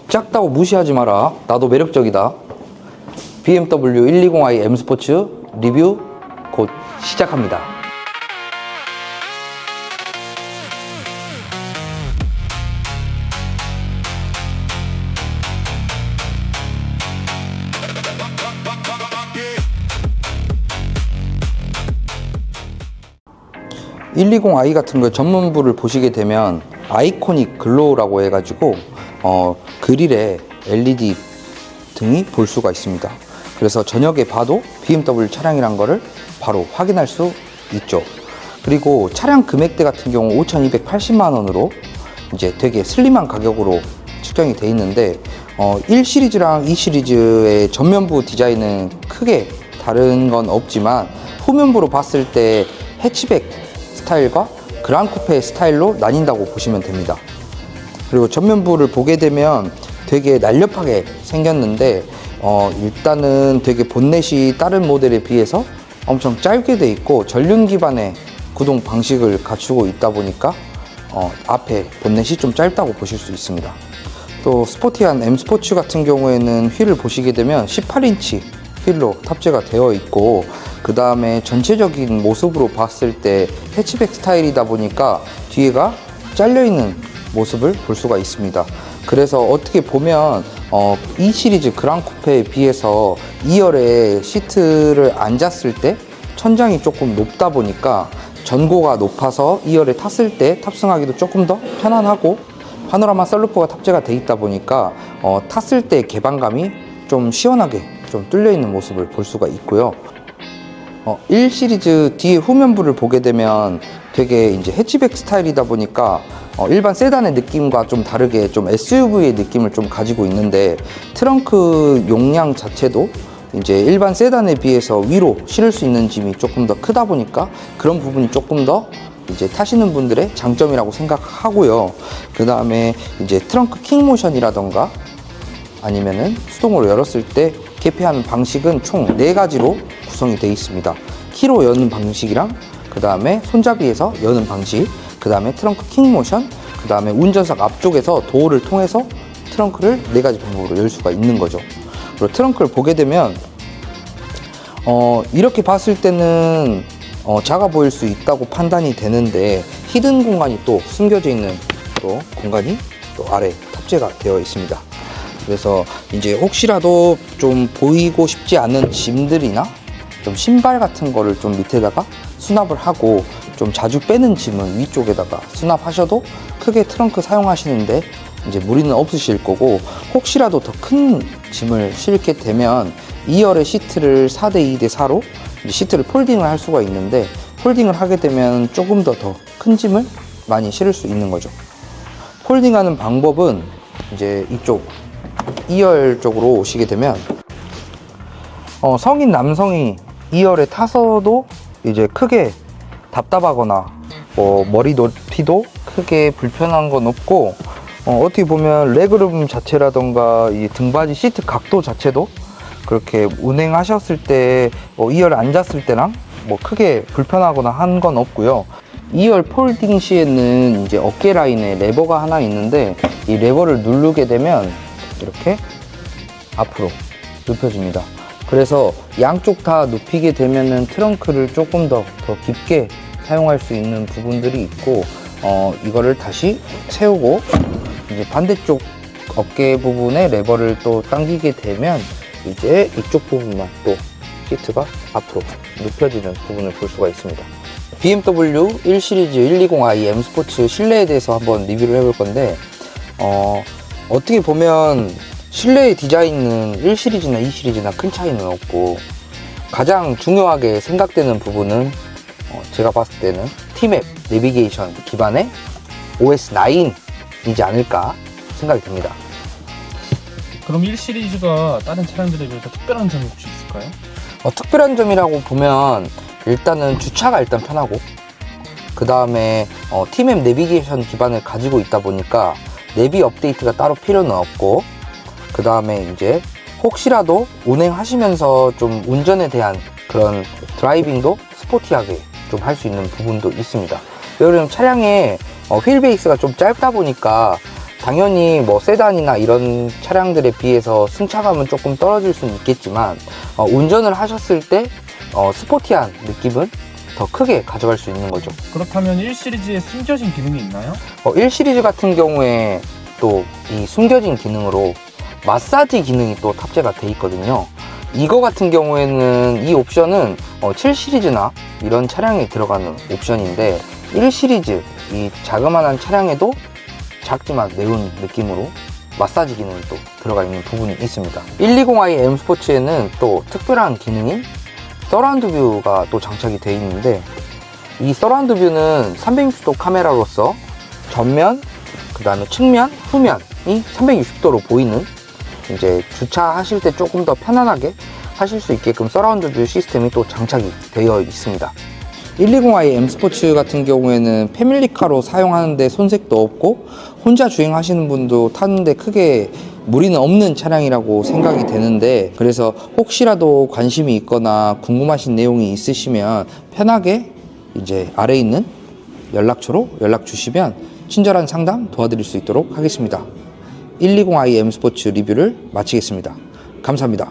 작다고 무시하지 마라. 나도 매력적이다. BMW 120i M 스포츠 리뷰 곧 시작합니다. (120i) 같은 거 전문부를 보시게 되면 아이코닉 글로우라고 해가지고 그릴에 LED 등이 볼 수가 있습니다. 그래서 저녁에 봐도 BMW 차량이란 거를 바로 확인할 수 있죠. 그리고 차량 금액대 같은 경우 5,280만 원으로 이제 되게 슬림한 가격으로 측정이 돼 있는데 1 시리즈랑 2 시리즈의 전면부 디자인은 크게 다른 건 없지만 후면부로 봤을 때 해치백 스타일과 그랑 쿠페 스타일로 나뉜다고 보시면 됩니다. 그리고 전면부를 보게 되면 되게 날렵하게 생겼는데 일단은 되게 본넷이 다른 모델에 비해서 엄청 짧게 돼 있고 전륜 기반의 구동 방식을 갖추고 있다 보니까 앞에 본넷이 좀 짧다고 보실 수 있습니다. 또 스포티한 M 스포츠 같은 경우에는 휠을 보시게 되면 18인치 휠로 탑재가 되어 있고, 그 다음에 전체적인 모습으로 봤을 때 해치백 스타일이다 보니까 뒤에가 잘려있는 모습을 볼 수가 있습니다. 그래서 어떻게 보면 2 시리즈 그랑 쿠페에 비해서 2열에 시트를 앉았을 때 천장이 조금 높다 보니까 전고가 높아서 2열에 탔을 때 탑승하기도 조금 더 편안하고, 파노라마 썬루프가 탑재가 돼 있다 보니까 탔을 때 개방감이 좀 시원하게 좀 뚫려 있는 모습을 볼 수가 있고요. 1 시리즈 뒤에 후면부를 보게 되면 되게 이제 해치백 스타일이다 보니까 일반 세단의 느낌과 좀 다르게 좀 SUV의 느낌을 좀 가지고 있는데, 트렁크 용량 자체도 이제 일반 세단에 비해서 위로 실을 수 있는 짐이 조금 더 크다 보니까 그런 부분이 조금 더 이제 타시는 분들의 장점이라고 생각하고요. 그 다음에 이제 트렁크 킹 모션이라던가 아니면은 수동으로 열었을 때 개폐하는 방식은 총 4가지로 구성이 되어 있습니다. 키로 여는 방식이랑, 그 다음에 손잡이에서 여는 방식, 그 다음에 트렁크 킹 모션, 그 다음에 운전석 앞쪽에서 도어를 통해서 트렁크를 4가지 방법으로 열 수가 있는 거죠. 그리고 트렁크를 보게 되면 이렇게 봤을 때는 작아 보일 수 있다고 판단이 되는데, 히든 공간이 또 숨겨져 있는 또 공간이 또 아래 탑재가 되어 있습니다. 그래서 이제 혹시라도 좀 보이고 싶지 않은 짐들이나 좀 신발 같은 거를 좀 밑에다가 수납을 하고, 좀 자주 빼는 짐은 위쪽에다가 수납하셔도 크게 트렁크 사용하시는데 이제 무리는 없으실 거고, 혹시라도 더 큰 짐을 실게 되면 2열의 시트를 4대2 대 4로 시트를 폴딩을 할 수가 있는데, 폴딩을 하게 되면 조금 더 큰 짐을 많이 실을 수 있는 거죠. 폴딩하는 방법은 이제 이쪽 2열 쪽으로 오시게 되면 성인 남성이 2열에 타서도 이제 크게 답답하거나 머리 높이도 크게 불편한 건 없고, 어떻게 보면 레그룸 자체라던가 이 등받이 시트 각도 자체도 그렇게 운행하셨을 때 2열에 앉았을 때랑 크게 불편하거나 한 건 없고요. 2열 폴딩 시에는 이제 어깨 라인에 레버가 하나 있는데, 이 레버를 누르게 되면 이렇게 앞으로 눕혀집니다. 그래서 양쪽 다 눕히게 되면은 트렁크를 조금 더 깊게 사용할 수 있는 부분들이 있고, 이거를 다시 세우고 이제 반대쪽 어깨 부분에 레버를 또 당기게 되면 이제 이쪽 부분만 또 시트가 앞으로 눕혀지는 부분을 볼 수가 있습니다. BMW 1 시리즈 120i M 스포츠 실내에 대해서 한번 리뷰를 해볼 건데, 어떻게 보면 실내의 디자인은 1 시리즈나 2 시리즈나 큰 차이는 없고, 가장 중요하게 생각되는 부분은 제가 봤을 때는 T맵 내비게이션 기반의 OS9이지 않을까 생각이 듭니다. 그럼 1 시리즈가 다른 차량들에 비해서 특별한 점이 혹시 있을까요? 특별한 점이라고 보면 일단은 주차가 일단 편하고, 그 다음에 T맵 내비게이션 기반을 가지고 있다 보니까 내비 업데이트가 따로 필요는 없고, 그 다음에 이제 혹시라도 운행하시면서 좀 운전에 대한 그런 드라이빙도 스포티하게 좀 할 수 있는 부분도 있습니다. 왜냐면 차량의 휠 베이스가 좀 짧다 보니까 당연히 뭐 세단이나 이런 차량들에 비해서 승차감은 조금 떨어질 수는 있겠지만 운전을 하셨을 때 스포티한 느낌은 더 크게 가져갈 수 있는 거죠. 그렇다면 1 시리즈에 숨겨진 기능이 있나요? 1 시리즈 같은 경우에 또 이 숨겨진 기능으로 마사지 기능이 또 탑재가 돼 있거든요. 이거 같은 경우에는 이 옵션은 7 시리즈나 이런 차량에 들어가는 옵션인데 1 시리즈 이 자그마한 차량에도 작지만 매운 느낌으로 마사지 기능이 또 들어가 있는 부분이 있습니다. 120i M 스포츠에는 또 특별한 기능인 서라운드 뷰가 또 장착이 되어 있는데, 이 서라운드 뷰는 360도 카메라로서 전면, 그 다음에 측면, 후면이 360도로 보이는, 이제 주차하실 때 조금 더 편안하게 하실 수 있게끔 서라운드 뷰 시스템이 또 장착이 되어 있습니다. 120i M 스포츠 같은 경우에는 패밀리카로 사용하는데 손색도 없고 혼자 주행하시는 분도 타는데 크게 무리는 없는 차량이라고 생각이 되는데, 그래서 혹시라도 관심이 있거나 궁금하신 내용이 있으시면 편하게 이제 아래에 있는 연락처로 연락 주시면 친절한 상담 도와드릴 수 있도록 하겠습니다. 120i M 스포츠 리뷰를 마치겠습니다. 감사합니다.